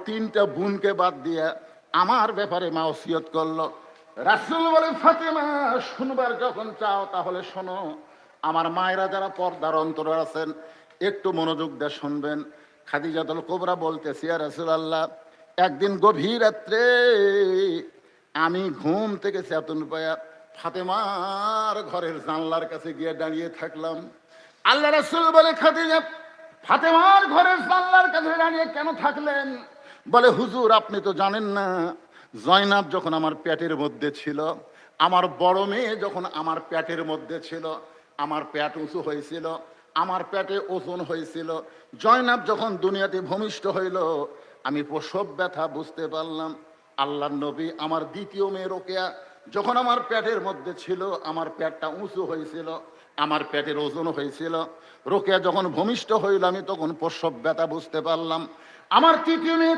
তিনটা বোনকে বাদ দিয়ে আমার ব্যাপারে মা ওসিয়ত করলো। রাসূল বলে, ফাতেমা শুনবার যখন চাও তাহলে শোনো। আমার মায়েরা যারা পর্দার অন্তরে আছেন একটু মনোযোগ দিয়ে শুনবেন। খাদিজাতুল কুবরা বলতেছি, ইয়া রাসূলুল্লাহ, একদিন গভীর রাত্রে আমি ঘুম থেকে চেতন পায়া ফাতেমার ঘরের জানলার কাছে গিয়ে দাঁড়িয়ে থাকলাম। আল্লাহ রাসূল বলে, খাদিজা ফাতেমার ঘরের জানলার কাছে দাঁড়িয়ে কেন থাকলেন? বলে, হুজুর আপনি তো জানেন না, জয়নাব যখন আমার পেটের মধ্যে ছিল, আমার বড় মেয়ে যখন আমার পেটের মধ্যে ছিল, আমার পেট উঁচু হয়েছিল, আমার পেটে ওজন হয়েছিল। জয়নাব যখন দুনিয়াতে ভূমিষ্ঠ হইল, আমি প্রসব ব্যথা বুঝতে পারলাম। আল্লাহর নবী আমার দ্বিতীয় মেয়ে রোকেয়া যখন আমার পেটের মধ্যে ছিল, আমার পেটটা উঁচু হয়েছিল, আমার পেটের ওজন হয়েছিল। রোকেয়া যখন ভূমিষ্ঠ হইল, আমি তখন প্রসব ব্যথা বুঝতে পারলাম। আমার তৃতীয় মেয়ে